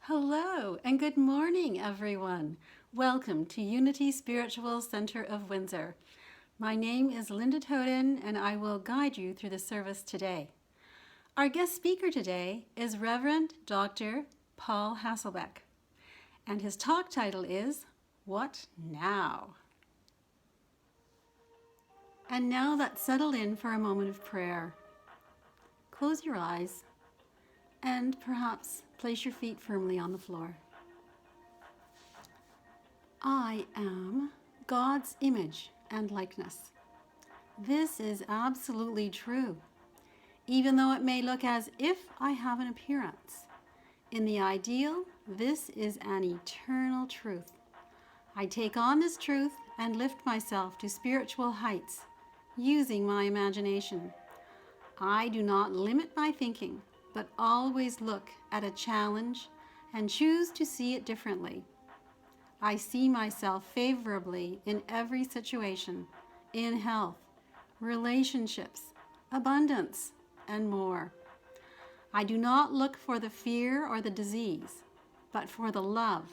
Hello and good morning, everyone. Welcome to Unity Spiritual Center of Windsor. My name is Linda Toden, and I will guide you through the service today. Our guest speaker today is Reverend Dr. Paul Hasselbeck, and his talk title is, What Now? And now let's settle in for a moment of prayer. Close your eyes and perhaps place your feet firmly on the floor. I am God's image and likeness. This is absolutely true, even though it may look as if I have an appearance. In the ideal, this is an eternal truth. I take on this truth and lift myself to spiritual heights using my imagination. I do not limit my thinking, but always look at a challenge and choose to see it differently. I see myself favorably in every situation, in health, relationships, abundance, and more. I do not look for the fear or the disease, but for the love,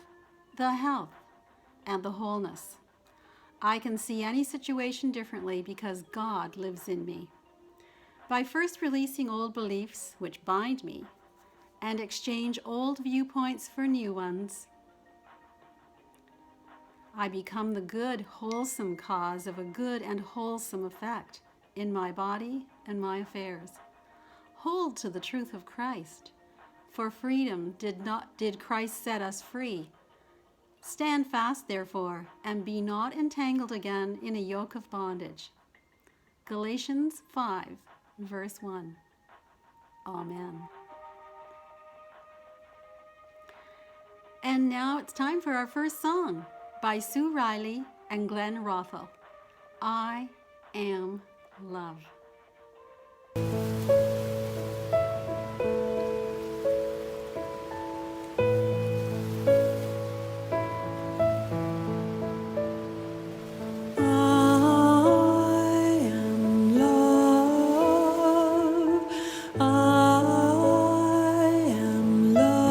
the health, and the wholeness. I can see any situation differently because God lives in me. By first releasing old beliefs which bind me and exchange old viewpoints for new ones, I become the good, wholesome cause of a good and wholesome effect in my body and my affairs. Hold to the truth of Christ. For freedom did Christ set us free. Stand fast, therefore, and be not entangled again in a yoke of bondage. Galatians 5, verse 1. Amen. And now it's time for our first song by Sue Riley and Glen Roethel. I am love. I am love.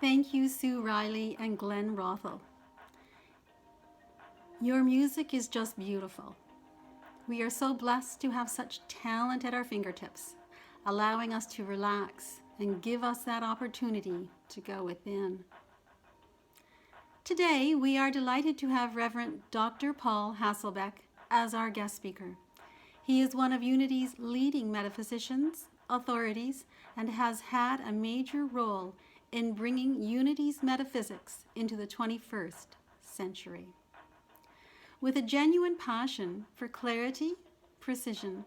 Thank you, Sue Riley and Glen Roethel. Your music is just beautiful. We are so blessed to have such talent at our fingertips, allowing us to relax and give us that opportunity to go within. Today, we are delighted to have Reverend Dr. Paul Hasselbeck as our guest speaker. He is one of Unity's leading metaphysicians, authorities, and has had a major role in bringing Unity's metaphysics into the 21st century. With a genuine passion for clarity, precision,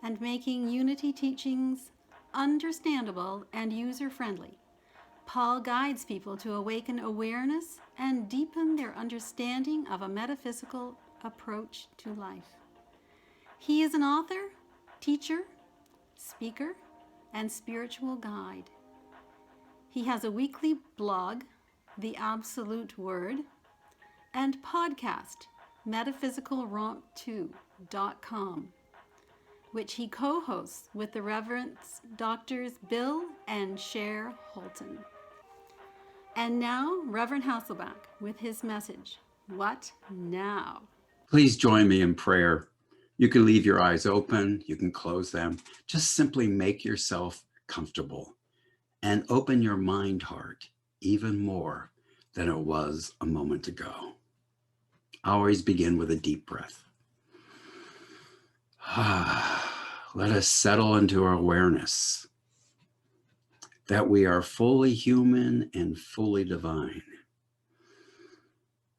and making Unity teachings understandable and user-friendly, Paul guides people to awaken awareness and deepen their understanding of a metaphysical approach to life. He is an author, teacher, speaker, and spiritual guide. He has a weekly blog, The Absolute Word, and podcast, metaphysicalromp2.com, which he co-hosts with the Reverends Drs. Bill and Cher Holton. And now, Reverend Hasselbeck with his message, What Now? Please join me in prayer. You can leave your eyes open, you can close them. Just simply make yourself comfortable and open your mind heart even more than it was a moment ago. I always begin with a deep breath. Let us settle into our awareness that we are fully human and fully divine.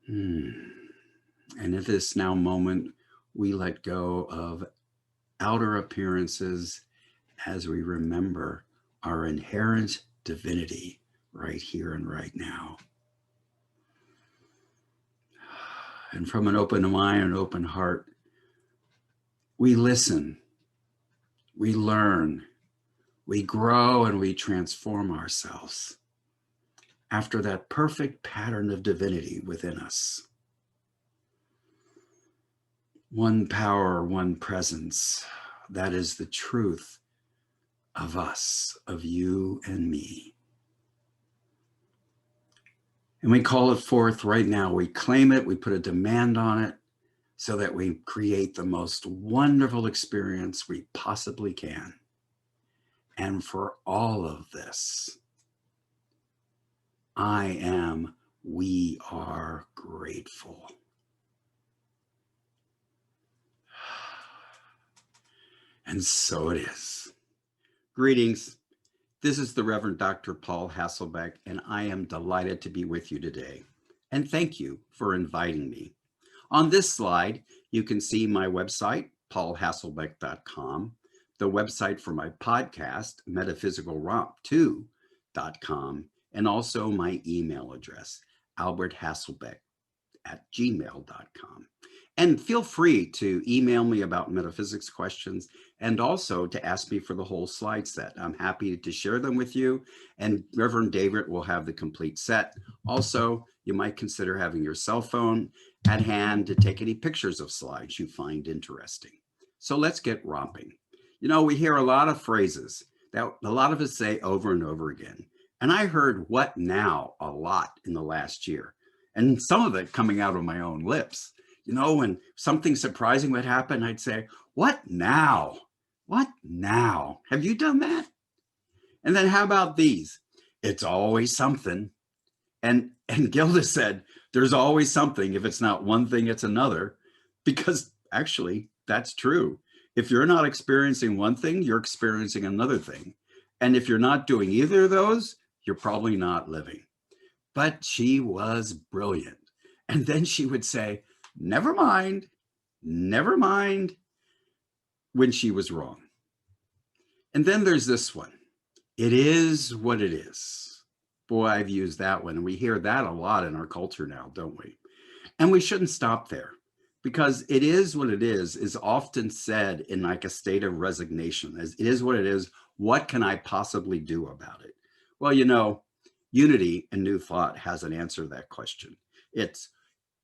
And in this now moment, we let go of outer appearances as we remember our inherent divinity right here and right now. And from an open mind and open heart, we listen, we learn, we grow, and we transform ourselves after that perfect pattern of divinity within us. One power, one presence. That is the truth of us, of you and me. And we call it forth right now. We claim it, we put a demand on it so that we create the most wonderful experience we possibly can. And for all of this, we are grateful. And so it is. Greetings. This is the Reverend Dr. Paul Hasselbeck, and I am delighted to be with you today. And thank you for inviting me. On this slide, you can see my website, paulhasselbeck.com, the website for my podcast, metaphysicalromp2.com, and also my email address, alberthasselbeck@gmail.com. And feel free to email me about metaphysics questions and also to ask me for the whole slide set. I'm happy to share them with you, and Reverend David will have the complete set. Also, you might consider having your cell phone at hand to take any pictures of slides you find interesting. So let's get romping. You know, we hear a lot of phrases that a lot of us say over and over again. And I heard "what now" a lot in the last year, and some of it coming out of my own lips. You know, when something surprising would happen, I'd say, "What now? What now?" Have you done that? And then how about these? "It's always something." And Gilda said, "There's always something. If it's not one thing, it's another." Because actually, that's true. If you're not experiencing one thing, you're experiencing another thing. And if you're not doing either of those, you're probably not living. But she was brilliant. And then she would say, never mind, when she was wrong. And then there's this one. "It is what it is." Boy, I've used that one. And we hear that a lot in our culture now, don't we? And we shouldn't stop there, because "it is what it is often said in like a state of resignation. As "it is what it is, what can I possibly do about it?" Well, you know, Unity and New Thought has an answer to that question.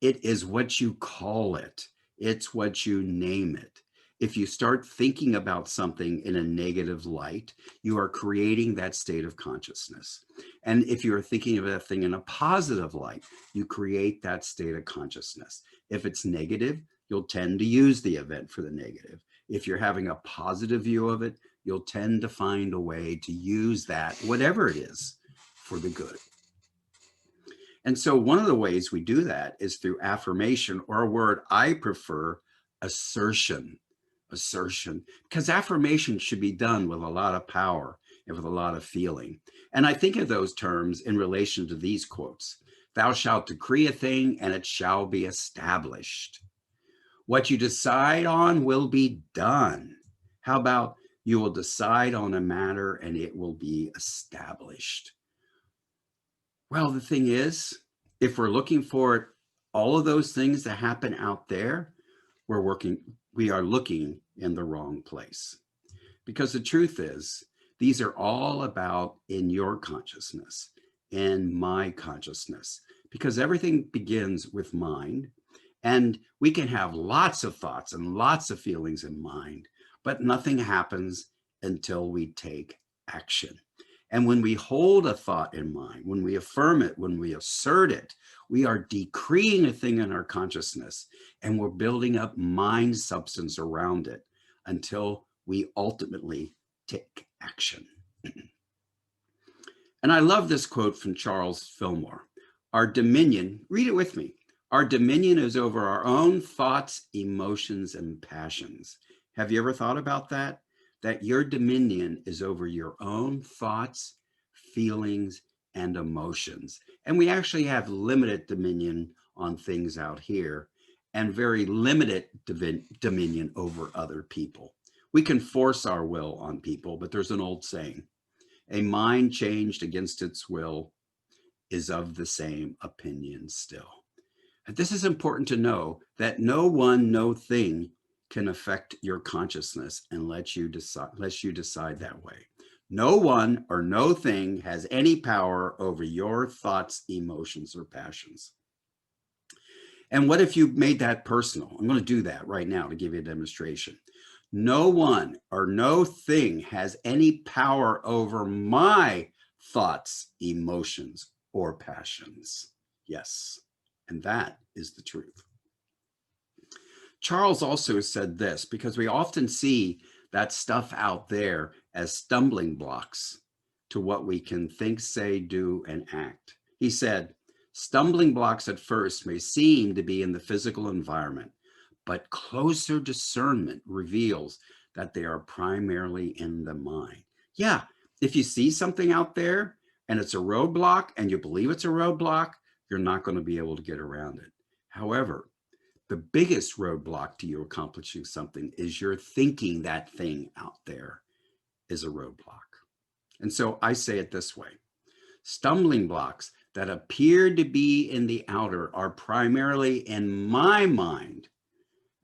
It is what you call it. It's what you name it. If you start thinking about something in a negative light, you are creating that state of consciousness. And if you are thinking of that thing in a positive light, you create that state of consciousness. If it's negative, you'll tend to use the event for the negative. If you're having a positive view of it, you'll tend to find a way to use that, whatever it is, for the good. And so one of the ways we do that is through affirmation, or a word I prefer, assertion. Assertion, because affirmation should be done with a lot of power and with a lot of feeling. And I think of those terms in relation to these quotes. Thou shalt decree a thing and it shall be established. What you decide on will be done. How about you will decide on a matter and it will be established? Well, the thing is, if we're looking for all of those things that happen out there, we are looking in the wrong place. Because the truth is, these are all about in your consciousness, in my consciousness, because everything begins with mind. And we can have lots of thoughts and lots of feelings in mind, but nothing happens until we take action. And when we hold a thought in mind, when we affirm it, when we assert it, we are decreeing a thing in our consciousness, and we're building up mind substance around it until we ultimately take action. And I love this quote from Charles Fillmore. Our dominion, read it with me. Our dominion is over our own thoughts, emotions, and passions. Have you ever thought about that? That your dominion is over your own thoughts, feelings, and emotions. And we actually have limited dominion on things out here and very limited dominion over other people. We can force our will on people, but there's an old saying, a mind changed against its will is of the same opinion still. This is important to know, that no one, no thing can affect your consciousness unless you decide that way. No one or no thing has any power over your thoughts, emotions, or passions. And what if you made that personal? I'm going to do that right now to give you a demonstration. No one or no thing has any power over my thoughts, emotions, or passions. Yes, and that is the truth. Charles also said this, because we often see that stuff out there as stumbling blocks to what we can think, say, do, and act. He said, stumbling blocks at first may seem to be in the physical environment, but closer discernment reveals that they are primarily in the mind. Yeah, if you see something out there and it's a roadblock and you believe it's a roadblock, you're not going to be able to get around it. However, the biggest roadblock to you accomplishing something is your thinking that thing out there is a roadblock. And so I say it this way. Stumbling blocks that appear to be in the outer are primarily in my mind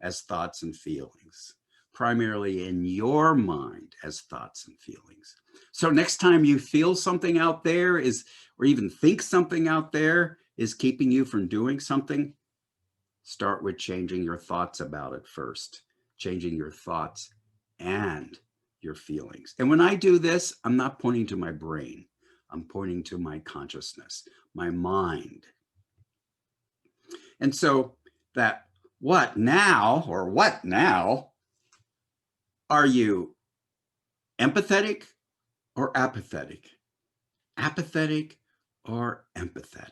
as thoughts and feelings, primarily in your mind as thoughts and feelings. So next time you feel something out there or even think something out there is keeping you from doing something, start with changing your thoughts about it first, changing your thoughts and your feelings. And when I do this, I'm not pointing to my brain. I'm pointing to my consciousness, my mind. And so that what now? Are you empathetic or apathetic? Apathetic or empathetic?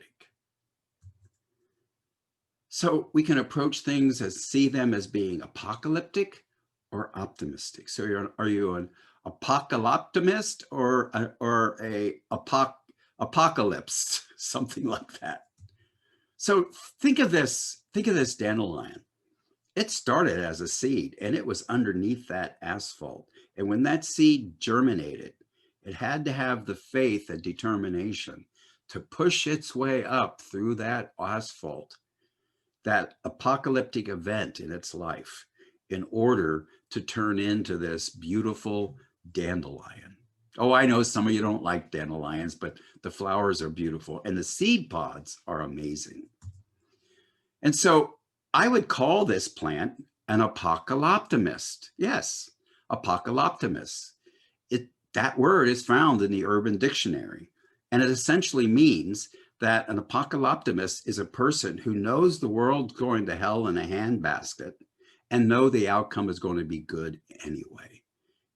So we can approach things see them as being apocalyptic or optimistic. So are you an apocalyptimist or a apocalypse, something like that? So think of this dandelion. It started as a seed and it was underneath that asphalt. And when that seed germinated, it had to have the faith and determination to push its way up through that asphalt, that apocalyptic event in its life, in order to turn into this beautiful dandelion. Oh, I know some of you don't like dandelions, but the flowers are beautiful and the seed pods are amazing. And so I would call this plant an apocalyptimist. Yes, apocalyptimist. That word is found in the Urban Dictionary, and it essentially means that an apocalyptimist is a person who knows the world's going to hell in a handbasket and know the outcome is going to be good anyway.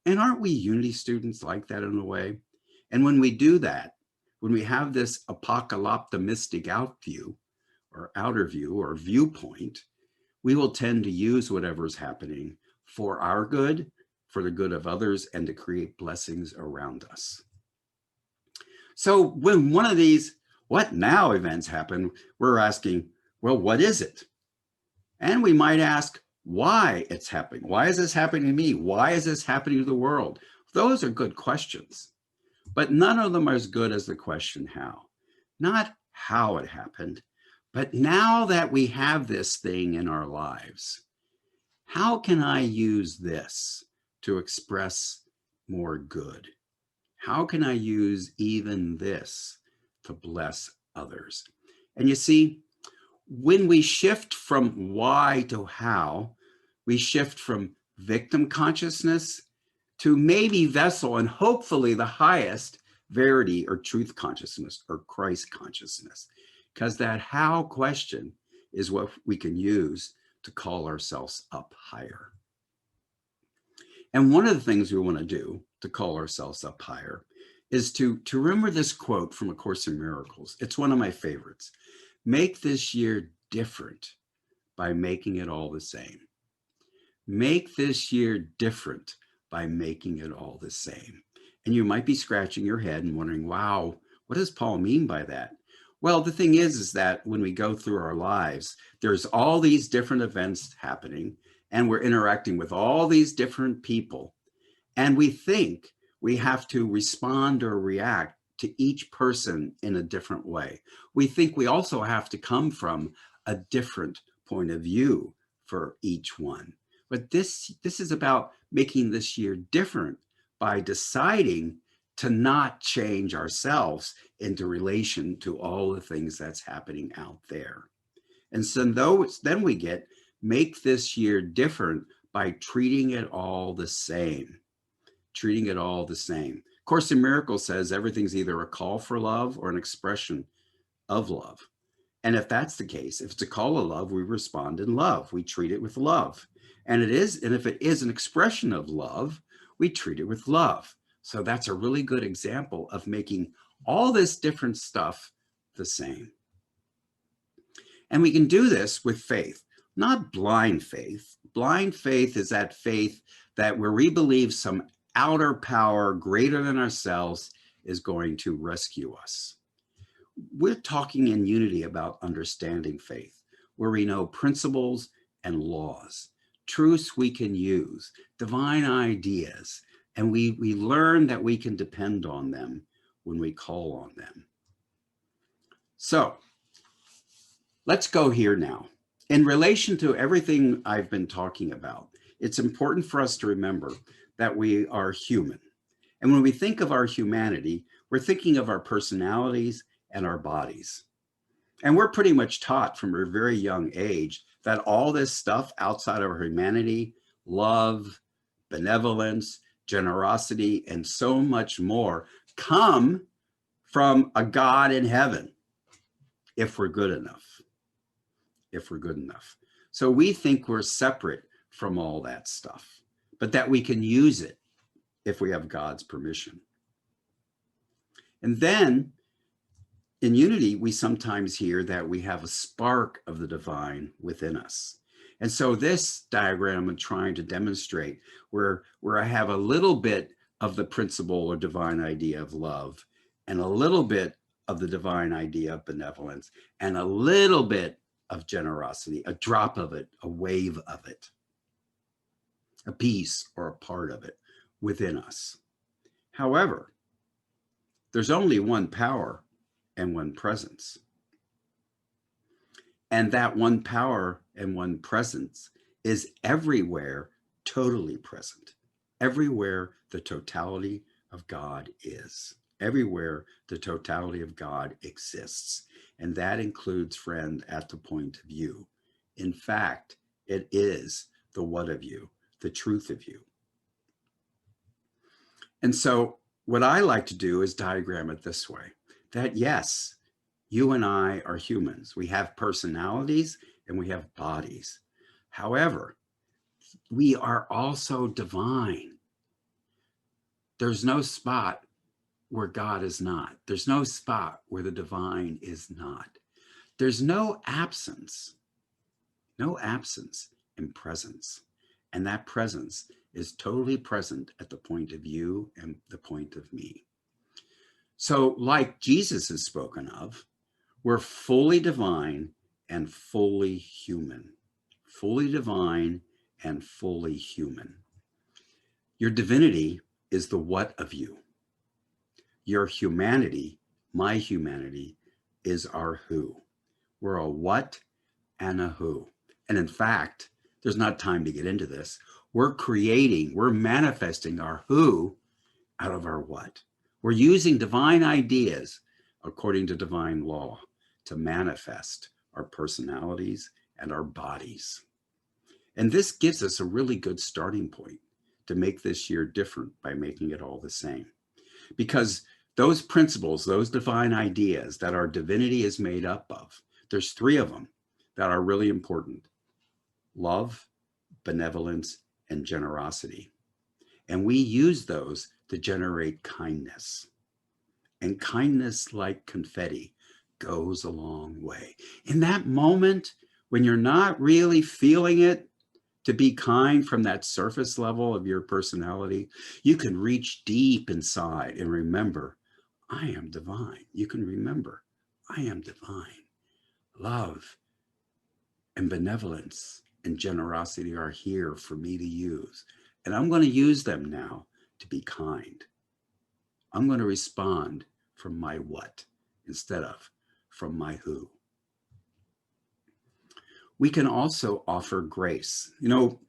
And aren't we Unity students like that in a way? And when we do that, when we have this apocalyptimistic outer view or viewpoint, we will tend to use whatever's happening for our good, for the good of others, and to create blessings around us. So when one of these what now events happen, we're asking, well, what is it? And we might ask why it's happening. Why is this happening to me? Why is this happening to the world? Those are good questions, but none of them are as good as the question how. Not how it happened, but now that we have this thing in our lives, how can I use this to express more good? How can I use even this to bless others? And you see, when we shift from why to how, we shift from victim consciousness to maybe vessel and hopefully the highest verity or truth consciousness or Christ consciousness. Because that how question is what we can use to call ourselves up higher. And one of the things we want to do to call ourselves up higher is to remember this quote from A Course in Miracles. It's one of my favorites. Make this year different by making it all the same. Make this year different by making it all the same. And you might be scratching your head and wondering, wow, what does Paul mean by that? Well, the thing is that when we go through our lives, there's all these different events happening, and we're interacting with all these different people. And we think we have to respond or react to each person in a different way. We think we also have to come from a different point of view for each one. But this is about making this year different by deciding to not change ourselves into relation to all the things that's happening out there. And so then we get make this year different by treating it all the same. Treating it all the same. Course in Miracles says everything's either a call for love or an expression of love. And if that's the case, if it's a call of love, we respond in love. We treat it with love. And if it is an expression of love, we treat it with love. So that's a really good example of making all this different stuff the same. And we can do this with faith, not blind faith. Blind faith is that faith that where we believe some outer power greater than ourselves is going to rescue us. We're talking in Unity about understanding faith, where we know principles and laws, truths we can use, divine ideas, and we learn that we can depend on them when we call on them. So let's go here now. In relation to everything I've been talking about, it's important for us to remember that we are human. And when we think of our humanity, we're thinking of our personalities and our bodies. And we're pretty much taught from a very young age that all this stuff outside of our humanity, love, benevolence, generosity, and so much more come from a God in heaven if we're good enough. If we're good enough. So we think we're separate from all that stuff, but that we can use it if we have God's permission. And then in Unity, we sometimes hear that we have a spark of the divine within us. And so this diagram I'm trying to demonstrate where I have a little bit of the principle or divine idea of love and a little bit of the divine idea of benevolence and a little bit of generosity, a drop of it, a wave of it, a piece or a part of it within us. However, there's only one power and one presence. And that one power and one presence is everywhere totally present. Everywhere the totality of God is. Everywhere the totality of God exists. And that includes, friend, at the point of view. In fact, it is the what of you, the truth of you. And so what I like to do is diagram it this way, that yes, you and I are humans. We have personalities and we have bodies. However, we are also divine. There's no spot where God is not. There's no spot where the divine is not. There's no absence in presence. And that presence is totally present at the point of you and the point of me. So, like Jesus is spoken of, we're fully divine and fully human. Fully divine and fully human. Your divinity is the what of you. Your humanity, my humanity, is our who. We're a what and a who. And in fact, there's not time to get into this. We're manifesting our who out of our what. We're using divine ideas according to divine law to manifest our personalities and our bodies. And this gives us a really good starting point to make this year different by making it all the same. Because those principles, those divine ideas that our divinity is made up of, there's 3 of them that are really important: love, benevolence, and generosity. And we use those to generate kindness. And kindness, like confetti, goes a long way. In that moment, when you're not really feeling it to be kind from that surface level of your personality, you can reach deep inside and remember, I am divine. You can remember, I am divine. Love and benevolence and generosity are here for me to use. And I'm going to use them now to be kind. I'm going to respond from my what instead of from my who. We can also offer grace. You know,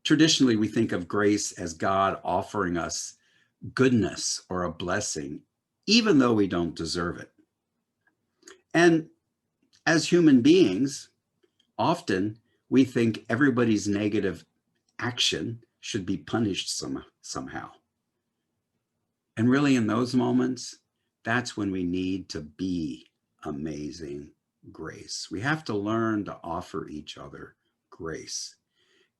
traditionally we think of grace as God offering us goodness or a blessing, even though we don't deserve it. And as human beings, often we think everybody's negative action should be punished somehow. And really, in those moments, that's when we need to be amazing grace. We have to learn to offer each other grace.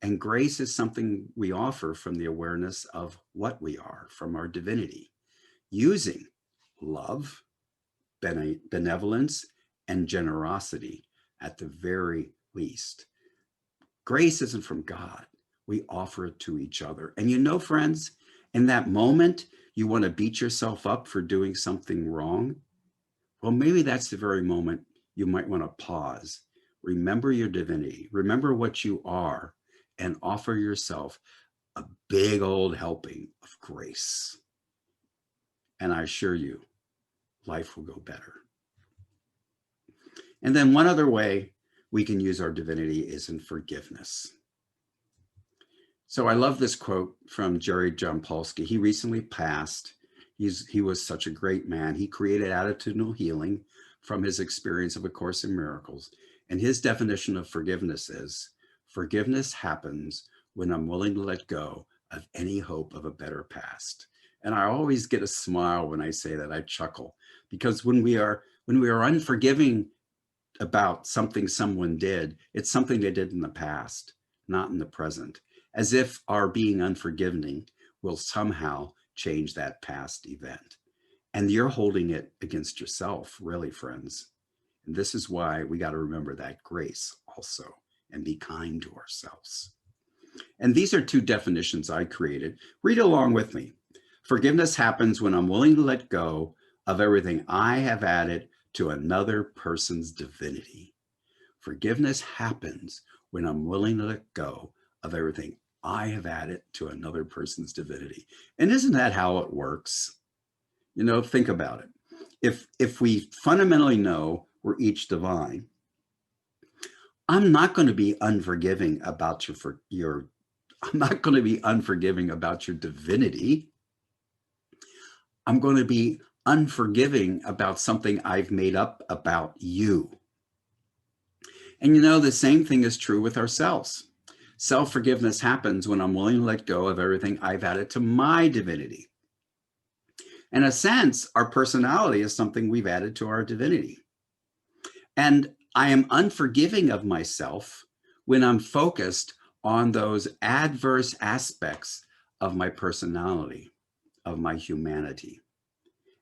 And grace is something we offer from the awareness of what we are, from our divinity, using love, benevolence, and generosity at the very least. Grace isn't from God. We offer it to each other. And you know, friends, in that moment, you want to beat yourself up for doing something wrong. Well, maybe that's the very moment you might want to pause. Remember your divinity. Remember what you are and offer yourself a big old helping of grace. And I assure you, life will go better. And then one other way we can use our divinity is in forgiveness. So I love this quote from Jerry Jampolsky. He recently passed. He was such a great man. He created attitudinal healing from his experience of A Course in Miracles. And his definition of forgiveness is, forgiveness happens when I'm willing to let go of any hope of a better past. And I always get a smile when I say that. I chuckle, because when we are unforgiving about something someone did, it's something they did in the past, not in the present, as if our being unforgiving will somehow change that past event. And you're holding it against yourself, really, friends. And this is why we got to remember that grace also and be kind to ourselves. And these are 2 definitions I created. Read along with me. Forgiveness happens when I'm willing to let go of everything I have added to another person's divinity. Forgiveness happens when I'm willing to let go of everything I have added to another person's divinity. And isn't that how it works? You know, think about it. If we fundamentally know we're each divine, I'm not going to be unforgiving about I'm not going to be unforgiving about your divinity. I'm going to be unforgiving about something I've made up about you. And you know, the same thing is true with ourselves. Self-forgiveness happens when I'm willing to let go of everything I've added to my divinity. In a sense, our personality is something we've added to our divinity. And I am unforgiving of myself when I'm focused on those adverse aspects of my personality, of my humanity.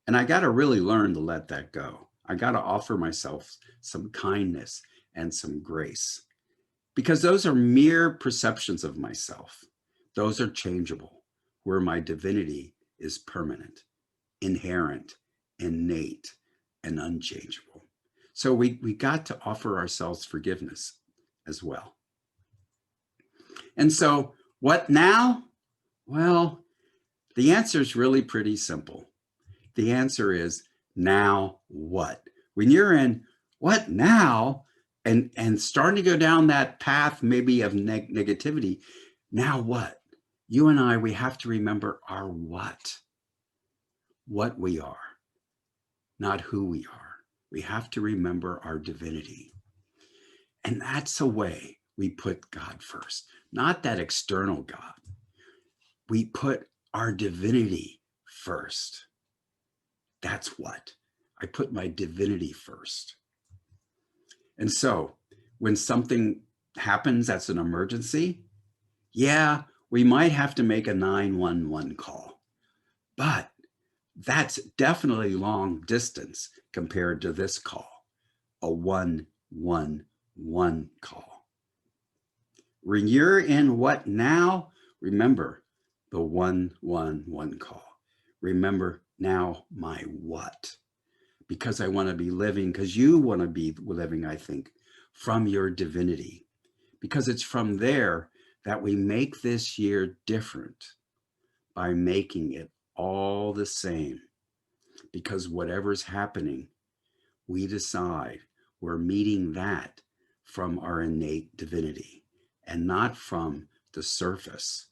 And I got to really learn to let that go. I got to offer myself some kindness and some grace, because those are mere perceptions of myself. Those are changeable, where my divinity is permanent, inherent, innate, and unchangeable. So we got to offer ourselves forgiveness as well. And so what now? Well, the answer is really pretty simple. The answer is, now what? When you're in what now, and starting to go down that path maybe of negativity, now what? You and I, we have to remember our what we are, not who we are. We have to remember our divinity. And that's a way we put God first, not that external God. We put our divinity first. That's what. I put my divinity first. And so when something happens that's an emergency, yeah, we might have to make a 911 call. But that's definitely long distance compared to this call, a 111 call. When you're in what now, remember the 111 call. Remember now my what. Because I want to be living, because you want to be living, I think, from your divinity. Because it's from there that we make this year different by making it all the same. Because whatever's happening, we decide we're meeting that from our innate divinity and not from the surface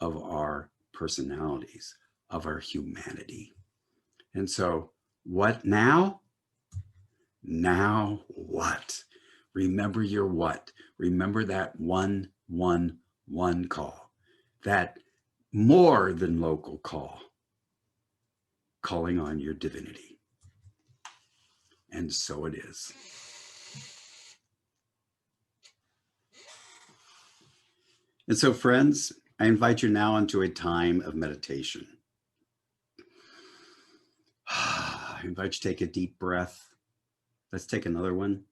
of our personalities, of our humanity. And so, what now? Now what? Remember your what. Remember that 111 call, that more than local call, calling on your divinity. And so it is. And so, friends, I invite you now into a time of meditation. I invite you to take a deep breath. Let's take another one.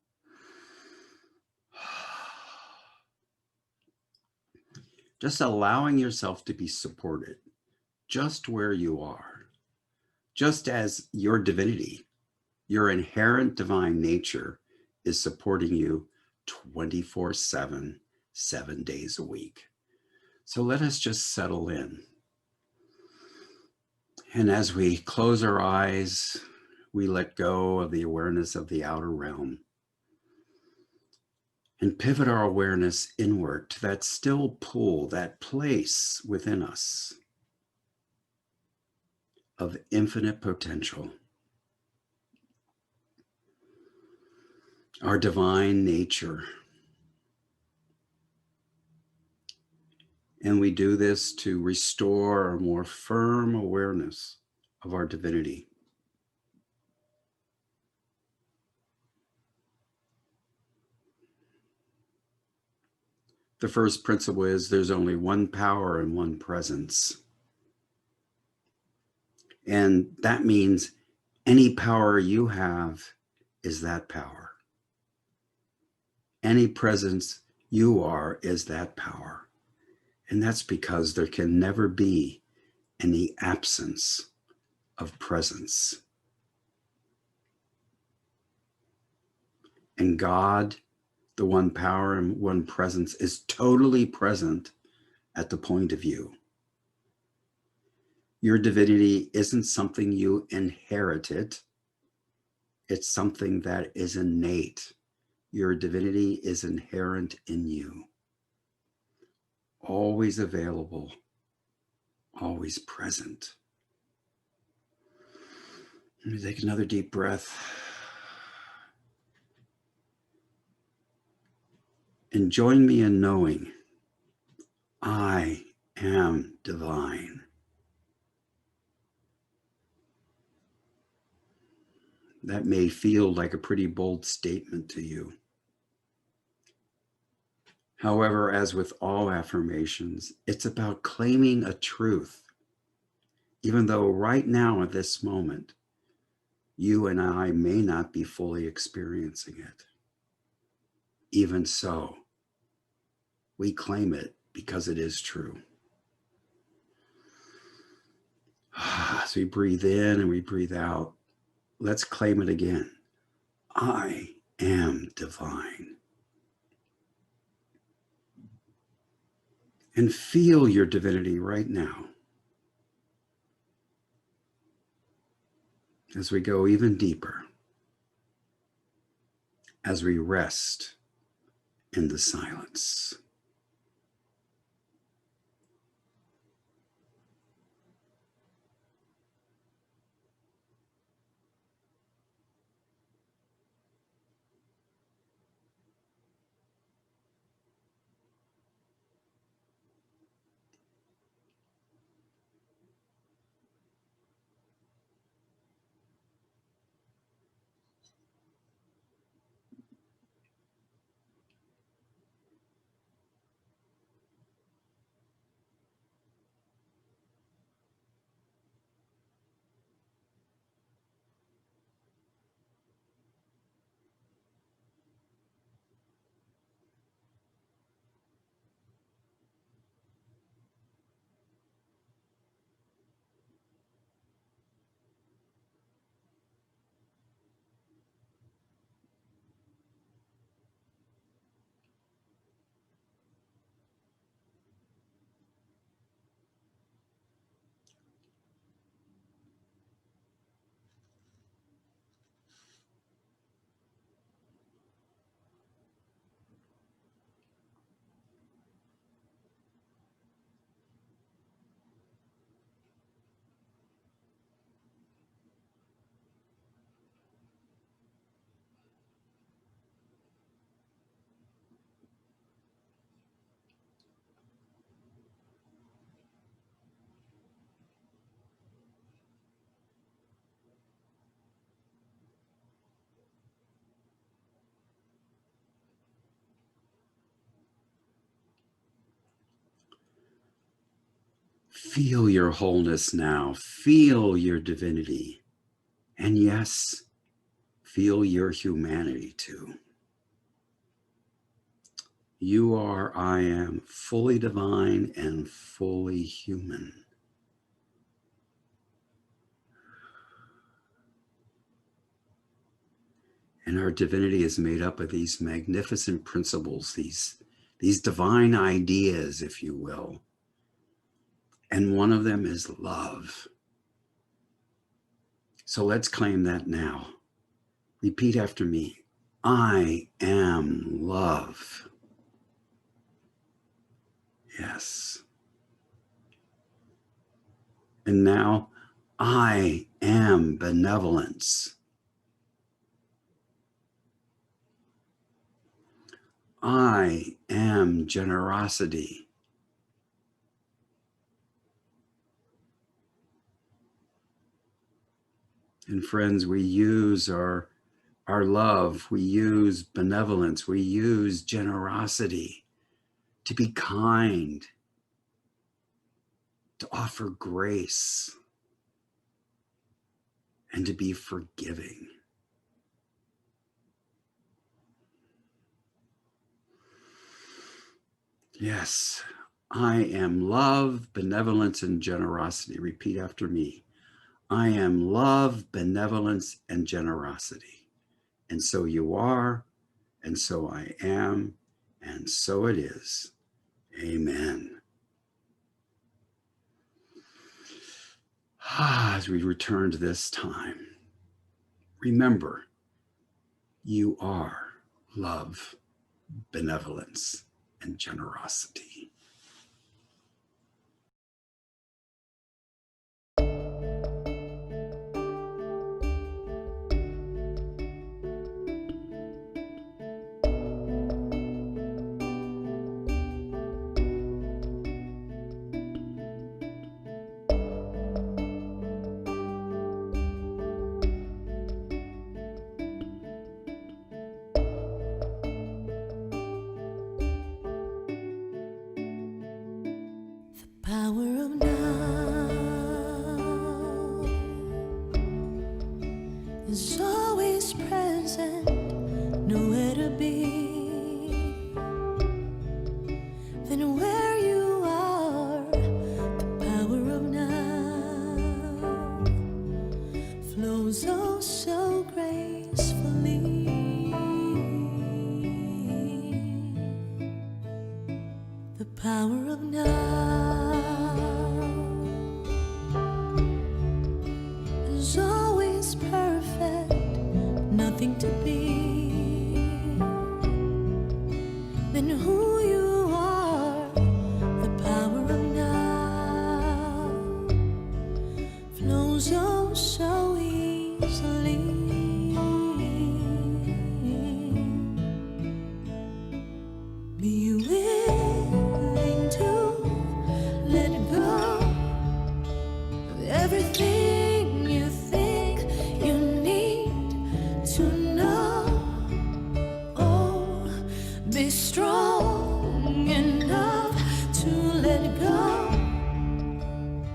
Just allowing yourself to be supported just where you are, just as your divinity, your inherent divine nature is supporting you 24/7, 7 days a week. So let us just settle in. And as we close our eyes, we let go of the awareness of the outer realm and pivot our awareness inward to that still pull, that place within us of infinite potential, our divine nature. And we do this to restore a more firm awareness of our divinity. The first principle is there's only one power and one presence. And that means any power you have is that power. Any presence you are is that power. And that's because there can never be any absence of presence. And God, the one power and one presence, is totally present at the point of view. Your divinity isn't something you inherited. It's something that is innate. Your divinity is inherent in you. Always available, always present. Let me take another deep breath. And join me in knowing I am divine. That may feel like a pretty bold statement to you. However, as with all affirmations, it's about claiming a truth, even though right now at this moment, you and I may not be fully experiencing it. Even so, we claim it because it is true. As we breathe in and we breathe out, let's claim it again. I am divine. And feel your divinity right now as we go even deeper, as we rest in the silence. Feel your wholeness now. Feel your divinity. And yes, feel your humanity too. You are, I am, fully divine and fully human. And our divinity is made up of these magnificent principles, these divine ideas, if you will. And one of them is love. So let's claim that now. Repeat after me. I am love. Yes. And now, I am benevolence. I am generosity. And friends, we use our love, we use benevolence, we use generosity to be kind, to offer grace, and to be forgiving. Yes, I am love, benevolence, and generosity. Repeat after me. I am love, benevolence, and generosity. And so you are, and so I am, and so it is. Amen. As we return to this time, remember, you are love, benevolence, and generosity. power of now is always present, nowhere to be. Then where you are, the power of now flows oh so gracefully. The power of now is always perfect, nothing to be. Then who you are, the power of now flows oh so easily. Be willing to let go of everything you think you need to know. Oh, be strong enough to let go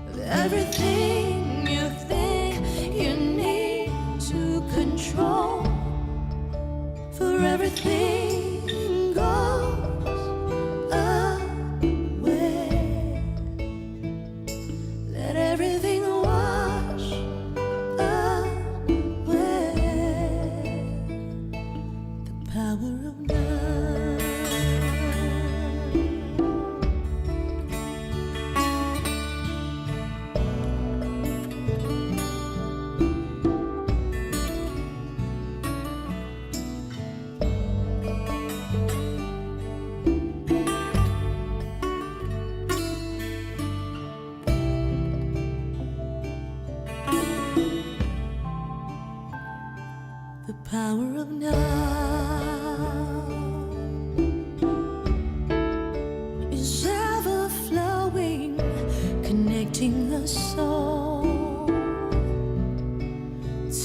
of everything you think you need to control. For everything goes away. Let everything wash away. The power of now. The power of now is ever flowing, connecting the soul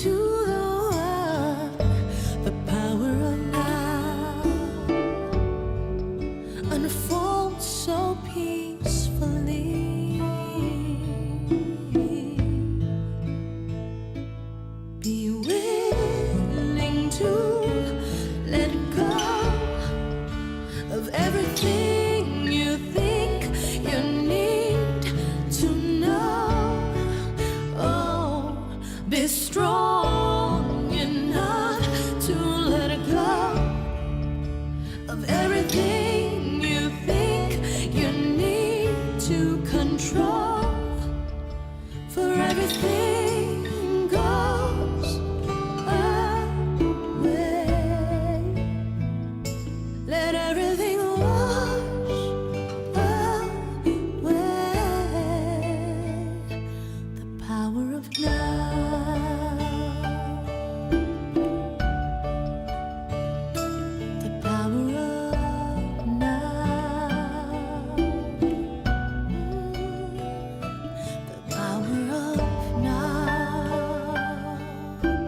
to the one. The power of now unfolds so peacefully. Be willing to let go of everything you think you need to know. Oh, be strong enough to let go of everything you think you need to control. For everything goes away. Let everything wash away. The power of now. The power of now. The power of now. The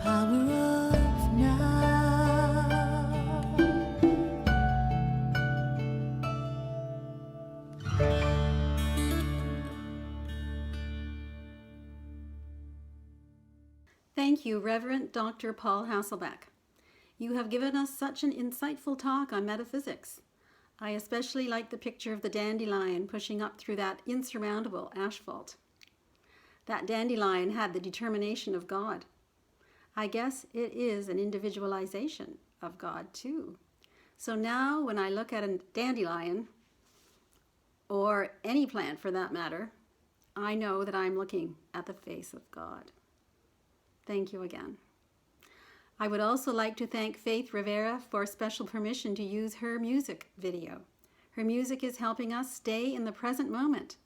power of now. Thank you, Reverend Dr. Paul Hasselbeck. You have given us such an insightful talk on metaphysics. I especially like the picture of the dandelion pushing up through that insurmountable asphalt. That dandelion had the determination of God. I guess it is an individualization of God too. So now when I look at a dandelion, or any plant for that matter, I know that I'm looking at the face of God. Thank you again. I would also like to thank Faith Rivera for special permission to use her music video. Her music is helping us stay in the present moment,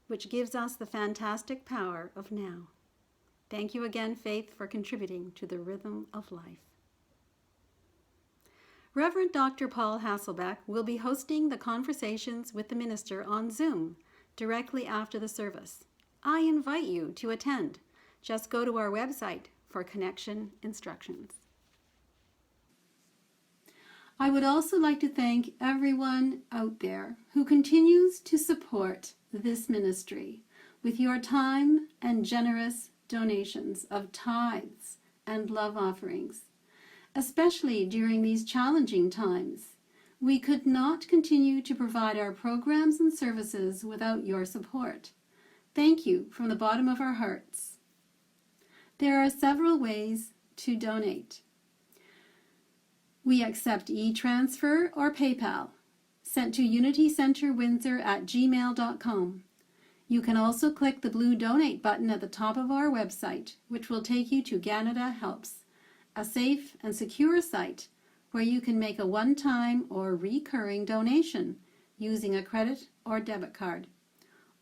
which gives us the fantastic power of now. Thank you again, Faith, for contributing to the rhythm of life. Reverend Dr. Paul Hasselbeck will be hosting the Conversations with the Minister on Zoom directly after the service. I invite you to attend. Just go to our website for connection instructions. I would also like to thank everyone out there who continues to support this ministry with your time and generous donations of tithes and love offerings, especially during these challenging times. We could not continue to provide our programs and services without your support. Thank you from the bottom of our hearts. There are several ways to donate. We accept e-transfer or PayPal, sent to unitycenterwindsor@gmail.com. You can also click the blue donate button at the top of our website, which will take you to Canada Helps, a safe and secure site where you can make a one-time or recurring donation using a credit or debit card.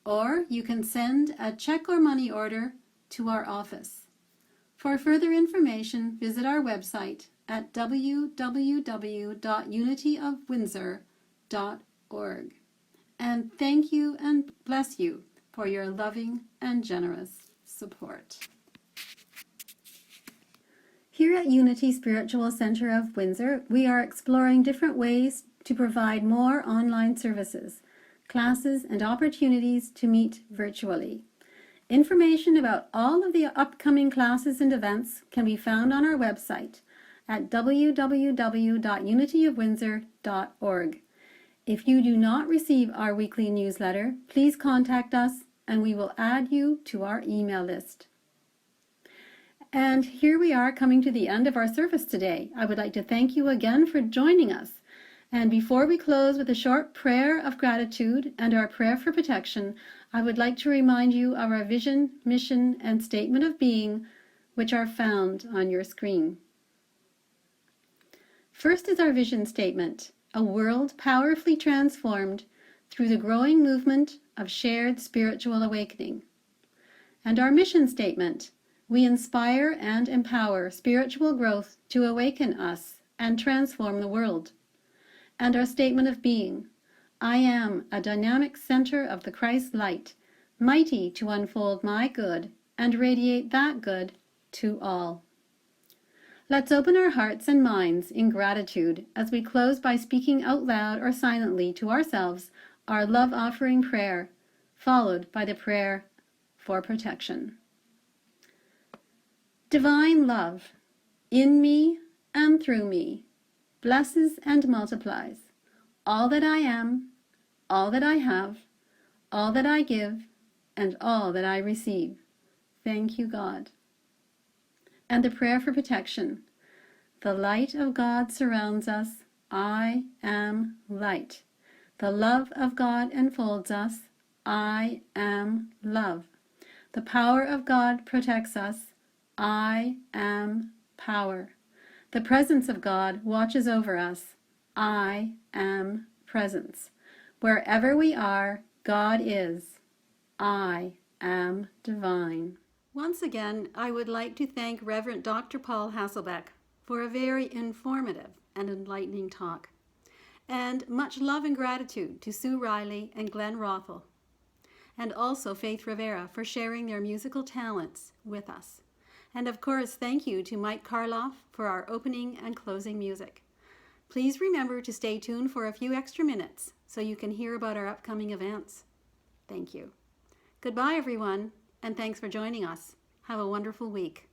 Or you can send a check or money order to our office. For further information, visit our website at www.unityofwindsor.org. And thank you and bless you for your loving and generous support. Here at Unity Spiritual Center of Windsor, we are exploring different ways to provide more online services, classes, and opportunities to meet virtually. Information about all of the upcoming classes and events can be found on our website at www.unityofwindsor.org. If you do not receive our weekly newsletter, please contact us and we will add you to our email list. And here we are coming to the end of our service today. I would like to thank you again for joining us. And before we close with a short prayer of gratitude and our prayer for protection, I would like to remind you of our vision, mission, and statement of being, which are found on your screen. First is our vision statement, a world powerfully transformed through the growing movement of shared spiritual awakening. And our mission statement, we inspire and empower spiritual growth to awaken us and transform the world. And our statement of being, I am a dynamic center of the Christ light, mighty to unfold my good and radiate that good to all. Let's open our hearts and minds in gratitude as we close by speaking out loud or silently to ourselves our love offering prayer, followed by the prayer for protection. Divine love, in me and through me, blesses and multiplies all that I am, all that I have, all that I give, and all that I receive. Thank you, God. And the prayer for protection. The light of God surrounds us. I am light. The love of God enfolds us. I am love. The power of God protects us. I am power. The presence of God watches over us. I am presence. Wherever we are, God is. I am divine. Once again, I would like to thank Reverend Dr. Paul Hasselbeck for a very informative and enlightening talk. And much love and gratitude to Sue Riley and Glen Roethel. And also Faith Rivera for sharing their musical talents with us. And of course, thank you to Mike Karloff for our opening and closing music. Please remember to stay tuned for a few extra minutes so you can hear about our upcoming events. Thank you. Goodbye, everyone, and thanks for joining us. Have a wonderful week.